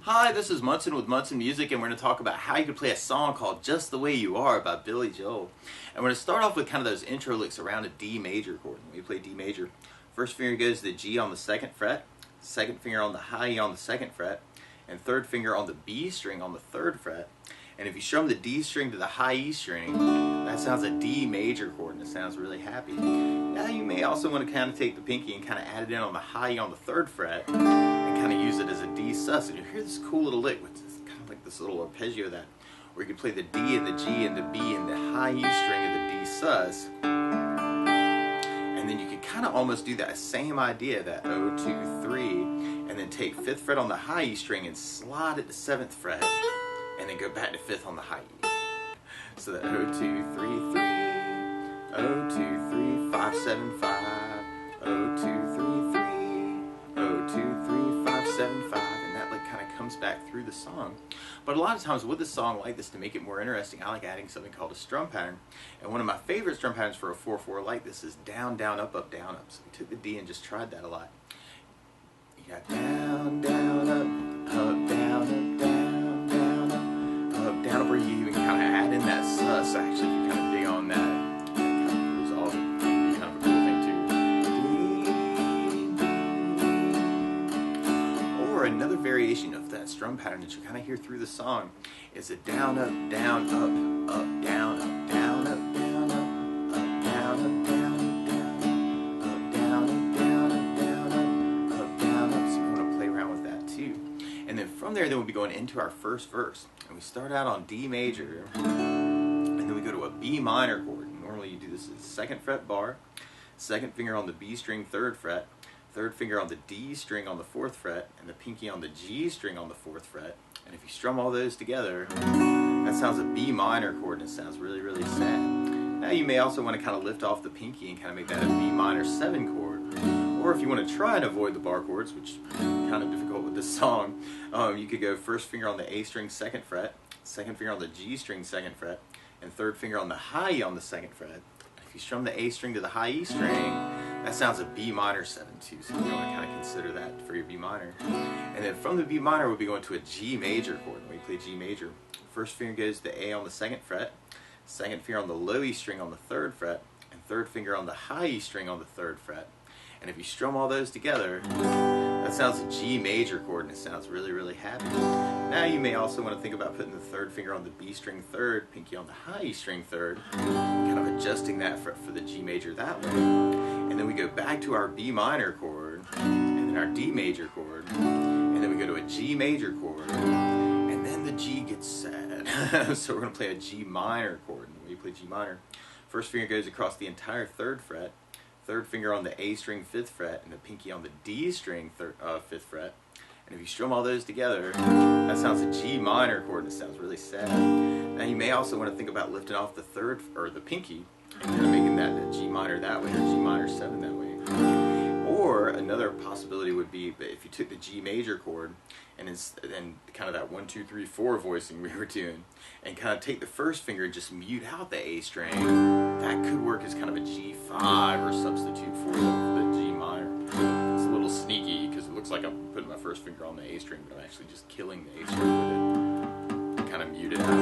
Hi, this is Munson with Munson Music, and we're going to talk about how you can play a song called Just the Way You Are by Billy Joel. And we're going to start off with kind of those intro licks around a D major chord. When we play D major, first finger goes to the G on the second fret, second finger on the high E on the second fret, and third finger on the B string on the third fret. And if you strum the D string to the high E string, that sounds a D major chord, and it sounds really happy. Now you may also want to kind of take the pinky and kind of add it in on the high E on the third fret, and kind of use it as a D sus. And you hear this cool little lick, which is kind of like this little arpeggio that, where you can play the D and the G and the B and the high E string of the D sus. And then you can kind of almost do that same idea, that O, 2, 3, and then take 5th fret on the high E string and slide it to 7th fret, and then go back to 5th on the high E. So that O, 2, 3, 3, O, 2, 3, 5, 7, 5, O, 2, 3, 3, O, 2, 3, 5, 7, 5, and that like kind of comes back through the song. But a lot of times with a song like this, to make it more interesting, I like adding something called a strum pattern. And one of my favorite strum patterns for a 4/4 like this is down, down, up, up, down, up. So we took the D and just tried that a lot. You got down, down, up, down, up, down, down, up, down, up, where you even kind of add in that sus. Actually, if you kind of dig on that, it kind of resolve it. It'd be kind of a cool thing too. Or another variation of that strum pattern that you kind of hear through the song is a down, up, down, up, up, down, up, down, up, down, up, down, up, down, up, down, up, down, up, down, up, down, up. So you want to play around with that too. And then from there, we'll be going into our first verse. And we start out on D major, and then we go to a B minor chord. Normally you do this as 2nd fret bar, 2nd finger on the B string 3rd fret, 3rd finger on the D string on the 4th fret, and the pinky on the G string on the 4th fret. And if you strum all those together, that sounds a B minor chord, and it sounds really, really sad. Now you may also want to kind of lift off the pinky and kind of make that a B minor 7 chord. Or if you want to try and avoid the bar chords, which is kind of difficult with this song, you could go 1st finger on the A string 2nd fret, 2nd finger on the G string 2nd fret, and 3rd finger on the high E on the 2nd fret. If you strum the A string to the high E string, that sounds a B minor 7 too, so you want to kind of consider that for your B minor. And then from the B minor, we'll be going to a G major chord. When we play G major, 1st finger goes to the A on the 2nd fret, 2nd finger on the low E string on the 3rd fret, and 3rd finger on the high E string on the 3rd fret. And if you strum all those together, that sounds a G major chord, and it sounds really, really happy. Now you may also want to think about putting the 3rd finger on the B string 3rd, pinky on the high E string 3rd, kind of adjusting that for the G major that way. And then we go back to our B minor chord, and then our D major chord, and then we go to a G major chord, and then the G gets sad. So we're going to play a G minor chord. When you play G minor, 1st finger goes across the entire 3rd fret, 3rd finger on the A string 5th fret, and the pinky on the D string 5th fret. And if you strum all those together, that sounds a G minor chord, and it sounds really sad. Now you may also want to think about lifting off the third, or the pinky, and kind of making that a G minor that way, or G minor 7 that way. Or another possibility would be if you took the G major chord and kind of that 1, 2, 3, 4 voicing we were doing, and kind of take the 1st finger and just mute out the A string. That could work as kind of a G5 or substitute for the G minor. It's a little sneaky because it looks like I'm putting my 1st finger on the A string, but I'm actually just killing the A string with it. Kind of mute it out.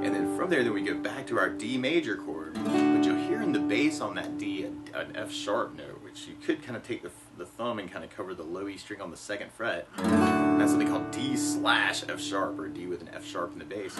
And then from there, we go back to our D major chord, but you'll hear in the bass on that D an F sharp note, which you could kind of take the thumb and kind of cover the low E string on the 2nd fret. That's something called D/F sharp, or D with an F sharp in the bass.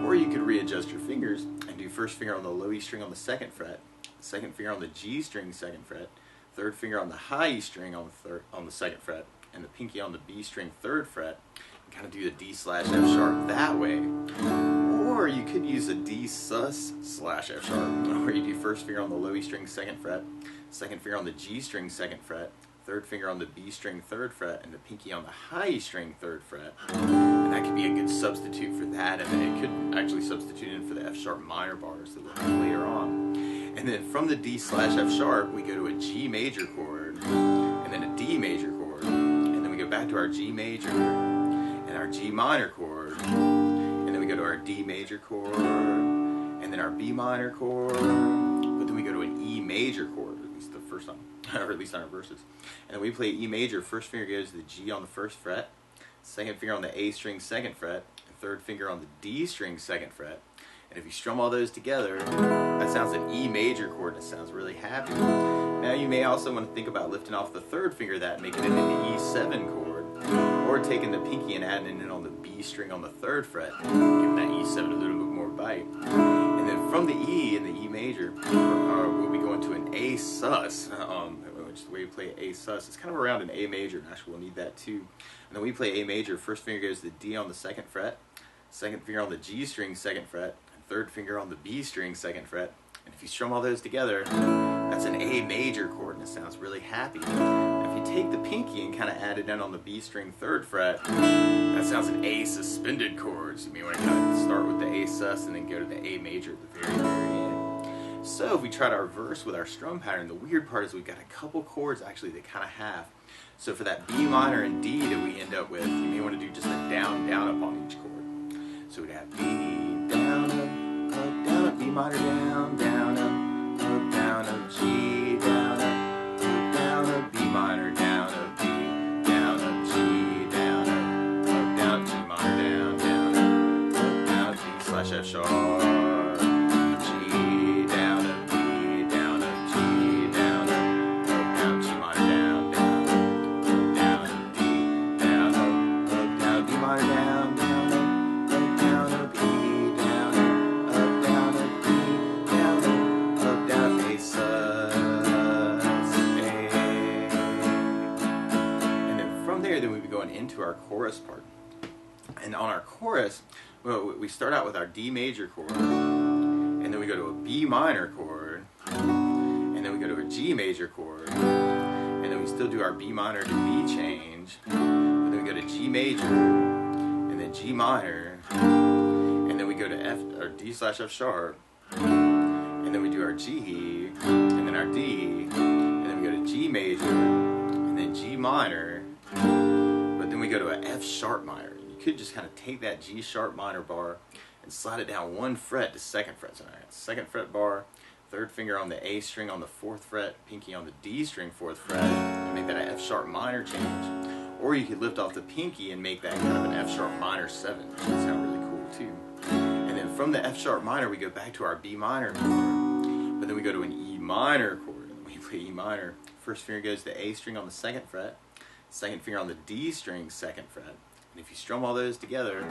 Or you could readjust your fingers and do 1st finger on the low E string on the 2nd fret, 2nd finger on the G string 2nd fret, 3rd finger on the high E string on the 2nd fret, and the pinky on the B string 3rd fret, and kind of do the D/F sharp that way. Or you could use a D sus/F sharp, where you do 1st finger on the low E string 2nd fret, 2nd finger on the G string 2nd fret, 3rd finger on the B string 3rd fret, and the pinky on the high E string 3rd fret. And that could be a good substitute for that, and then it could actually substitute in for the F sharp minor bars that we'll have later on. And then from the D/F sharp, we go to a G major chord, and then a D major chord, and then we go back to our G major and our G minor chord, and then we go to our D major chord, and then our B minor chord, but then we go to an E major chord, at least the first time, or at least on our verses. And then we play E major, 1st finger goes to the G on the 1st fret, second finger on the A string 2nd fret, third finger on the D string 2nd fret. And if you strum all those together, that sounds an E major chord and it sounds really happy. Now you may also want to think about lifting off the third finger of that and making it an E7 chord, or taking the pinky and adding it on the B string on the 3rd fret, giving that E7 a little bit more bite. And then from the E in the E major, we'll be going to an A sus, which is the way we play A sus. It's kind of around an A major, and actually we'll need that too. And then we play A major, first finger goes to the D on the 2nd fret, second finger on the G string 2nd fret, third finger on the B string 2nd fret. And if you strum all those together, that's an A major chord and it sounds really happy. And if you take the pinky and kind of add it in on the B string 3rd fret, that sounds an A suspended chord. So you may want to kind of start with the A sus and then go to the A major at the very, very end. So if we try to reverse with our strum pattern, the weird part is we've got a couple chords actually that kind of have. So for that B minor and D that we end up with, you may want to do just a down, down, up on each chord. So we'd have B, down, up, B minor, down, down, up, G, down, up, B minor, down, up, B, down, up, G, down, up, G minor, down, up, D slash F sharp, G, down, up, B, down, up, G, down, up, G minor, down, up, D, down, up, B minor, down, up, E, down, A sus, A. And then from there, then we'd be going into our chorus part. And on our chorus, well, we start out with our D major chord, and then we go to a B minor chord, and then we go to a G major chord, and then we still do our B minor to B change, but then we go to G major, and then G minor, and then we go to F or D slash F sharp, and then we do our G, and then our D, and then we go to G major, and then G minor, but then we go to a F sharp minor. You could just kind of take that G sharp minor bar and slide it down 1 fret to 2nd fret. So now 2nd fret bar, 3rd finger on the A string on the 4th fret, pinky on the D string 4th fret, and make that an F sharp minor change. Or you could lift off the pinky and make that kind of an F sharp minor 7, which would sound really cool too. And then from the F sharp minor, we go back to our B minor chord, but then we go to an E minor chord. And when we play E minor, first finger goes to the A string on the 2nd fret, second finger on the D string 2nd fret. And if you strum all those together,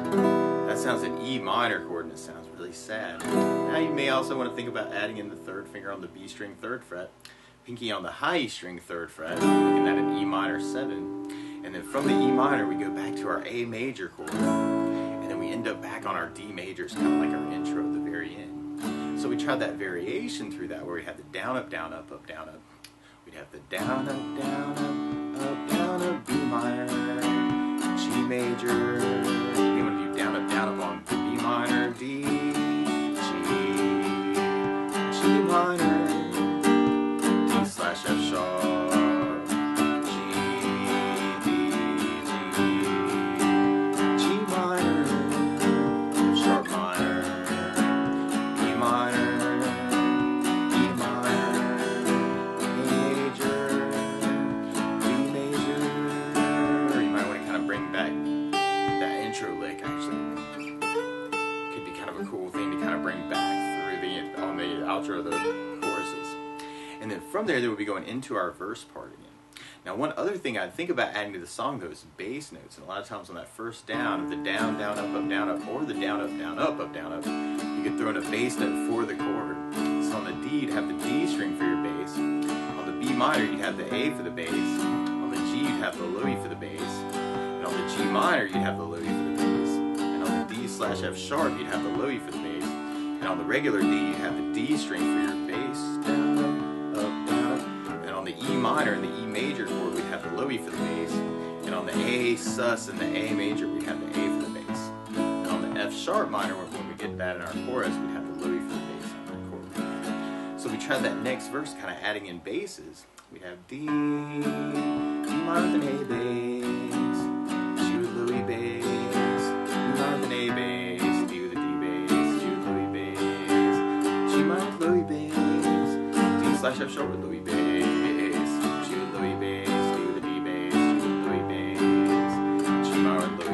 that sounds an E minor chord and it sounds really sad. Now you may also want to think about adding in the 3rd finger on the B string 3rd fret, pinky on the high E string 3rd fret, making that an E minor 7. And then from the E minor, we go back to our A major chord. And then we end up back on our D majors, kind of like our intro at the very end. So we tried that variation through that where we had the down, up, down, up, up, down, up. We'd have the down, up, down, up, B minor, G major. You want to do down, up on B minor, D, G minor, D slash F sharp, G, G minor, F sharp minor, B minor, E minor, A major, D major. Or you might want to kind of bring back that intro lick. Actually, could be kind of a cool thing to kind of bring back through on the outro of the choruses. And then from there, we'll be going into our verse part again. Now, one other thing I'd think about adding to the song, though, is bass notes. And a lot of times on that first down, the down, down, up, or the down, up, down, up, you could throw in a bass note for the chord. So on the D, you'd have the D string for your bass. On the B minor, you'd have the A for the bass. On the G, you'd have the low E for the bass. And on the G minor, you'd have the low E for the bass. And on the D slash F sharp, you'd have the low E for the bass. And on the regular D, you'd have the D string for your bass. Down, up, down, up. And on the E minor and the E major chord, we'd have the low E for the bass. And on the A sus and the A major, we'd have the A for the bass. And on the F sharp minor, when we get that in our chorus, we'd have the low E for the bass on that chord. So we tried that next verse, kind of adding in basses. We'd have D minor with an A bass, G with low E bass, D minor with an A bass, D with a D bass, G with low E bass, G minor with low E bass, D slash F sharp with low E bass, G with low E bass, D with a D bass, G with low E bass, G minor with low E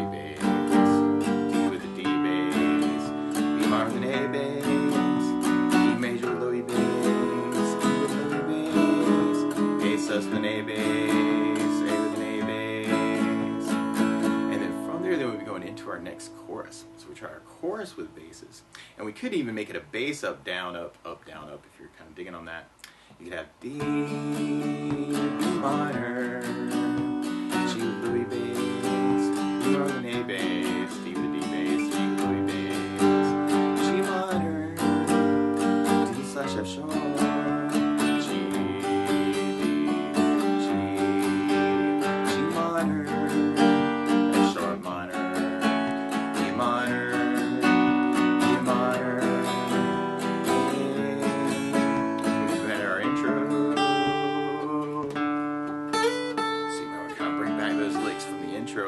next chorus. So we try our chorus with basses. And we could even make it a bass up, down, up, if you're kind of digging on that. You could have D, B minor, G with Louis bass, B with an A bass, D with a D bass, G with Louis bass, G minor, D slash F sharp, G, D, G, G minor, F sharp minor, E minor, E minor,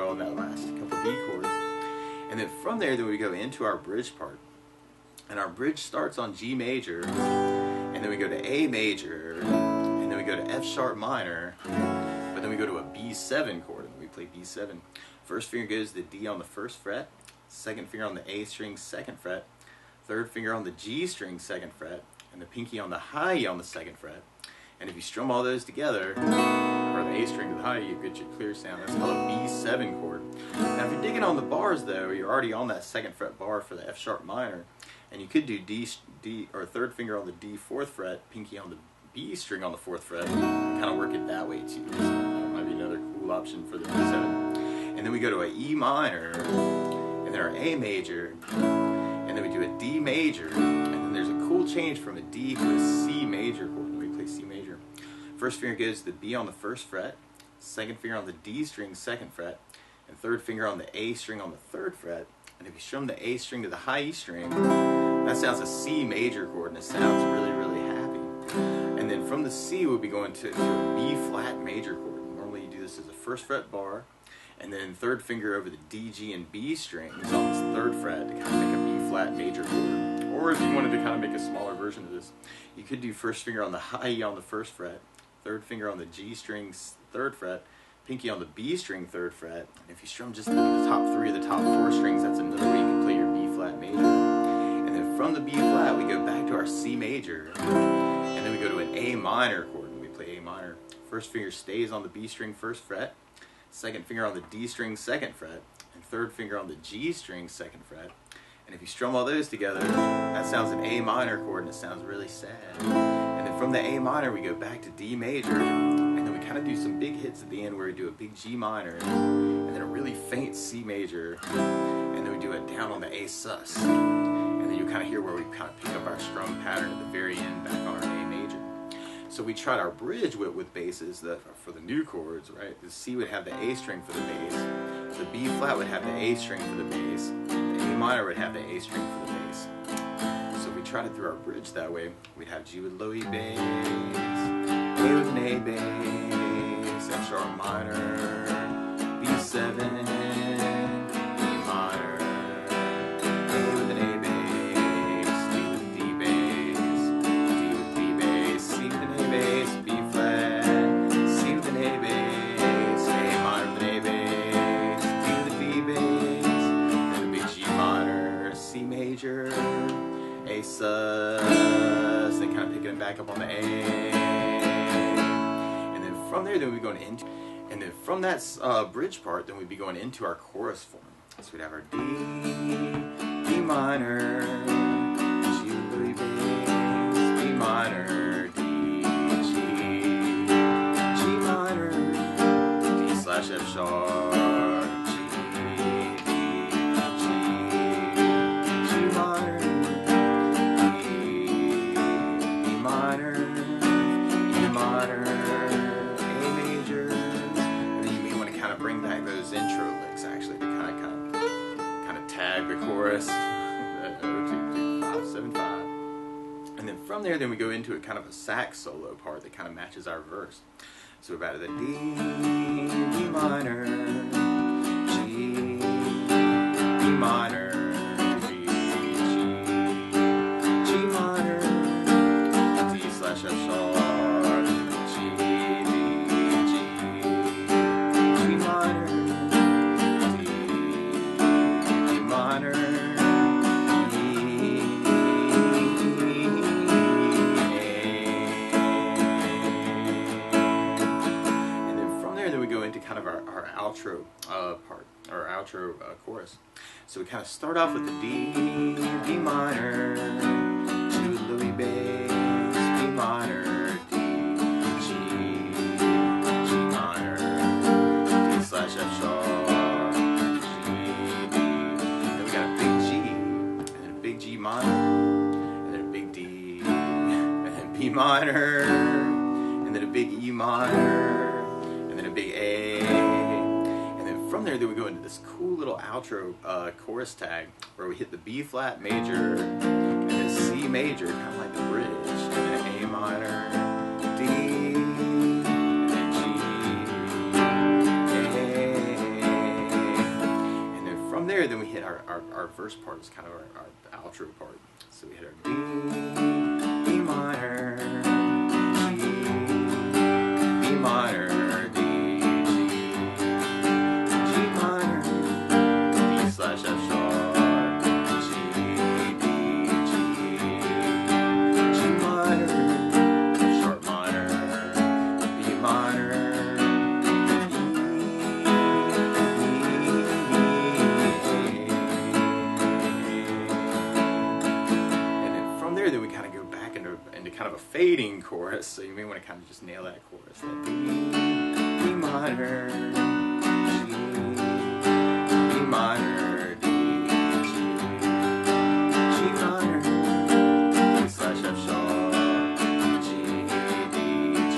on that last couple B chords. And then from there, then we go into our bridge part. And our bridge starts on G major, and then we go to A major, and then we go to F sharp minor, but then we go to a B7 chord, and we play B7. First finger goes to the D on the first fret, second finger on the A string, second fret, third finger on the G string, second fret, and the pinky on the high E on the second fret. And if you strum all those together, or the A string to the high E, you get your clear sound. That's called a B7 chord. Now if you're digging on the bars though, you're already on that second fret bar for the F sharp minor, and you could do D or third finger on the D fourth fret, pinky on the B string on the fourth fret, and kind of work it that way too. So that might be another cool option for the B7. And then we go to a E minor, and then our A major, and then we do a D major, and then there's a cool change from a D to a C major chord. C major. First finger goes to the B on the first fret, second finger on the D string, second fret, and third finger on the A string on the third fret. And if you strum the A string to the high E string, that sounds a C major chord, and it sounds really, really happy. And then from the C, we'll be going to a B flat major chord. Normally you do this as a first fret bar, and then third finger over the D, G, and B strings on this third fret to kind of make a B flat major chord. Or if you wanted to kind of make a smaller version of this, you could do first finger on the high E on the first fret, third finger on the G string, third fret, pinky on the B string, third fret. And if you strum just the top three of the top four strings, that's another way you can play your B flat major. And then from the B flat, we go back to our C major, and then we go to an A minor chord, and we play A minor. First finger stays on the B string, first fret, second finger on the D string, second fret, and third finger on the G string, second fret. And if you strum all those together, that sounds an A minor chord, and it sounds really sad. And then from the A minor, we go back to D major, and then we kind of do some big hits at the end where we do a big G minor, and then a really faint C major, and then we do it down on the A sus. And then you kind of hear where we kind of pick up our strum pattern at the very end back on our A major. So we tried our bridge with basses for the new chords, right? The C would have the A string for the bass, the B flat would have the A string for the bass, the A minor would have the A string for the bass. So we tried it through our bridge that way. We'd have G with low E bass, A with an A bass, F sharp minor, B7, E minor, A with an A bass, D with a D bass, D with D bass, C with an A bass, B flat, C with an A bass, A minor with an A bass, D with a D bass, and a big G minor, C major, A sus, then kind of picking it back up on the A, and then from there, then we'd be going into, and then from that bridge part, then we'd be going into our chorus form. So we'd have our D, D minor, G Louis bass, B minor, D, G, G minor, D slash F sharp, G, D, G, G minor, D, E minor, E minor, A major, and then you may want to kind of bring back those intro licks actually to kind of tag the chorus. 5-7-5. And then from there, then we go into a kind of a sax solo part that kind of matches our verse. So we're about the D, D minor, G, D minor, G, G, G minor, D slash F sharp, G, D, G, G minor, D, D minor, E, A. And then from there, then we go into kind of our outro outro part, or outro chorus. So we kind of start off with the D minor, to Louis bass, B minor, D, G minor, D/F sharp, G, D. Then we got a big G, and then a big G minor, and then a big D, and then B minor, and then a big E minor, and then a big A, and then from there, we go into this cool little outro chorus tag where we hit the B flat major, and then C major, kind of like the bridge, and then A minor, D, and then G, A, and then from there, then we hit our verse part. It's kind of our outro part. So we hit our D, E minor, B minor, D, G minor, D/F sharp, G, D, G, G minor, sharp minor, B minor, E, and then from there, we kind of go back into kind of a fading chorus, so you may want to kind of just nail that chorus. That B minor, G, B minor, D, G, G minor, D/F sharp, G, D, G,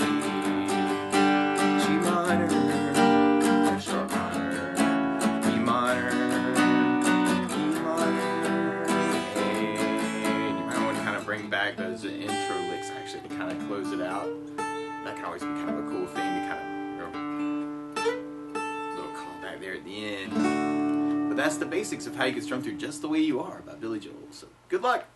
G minor, sharp minor, B minor, E minor, A. You might want to kind of bring back those intro licks actually to kind of close it out. That can always be kind of a cool thing to kind of, little callback there at the end. But that's the basics of how you can strum through Just the Way You Are by Billy Joel. So good luck!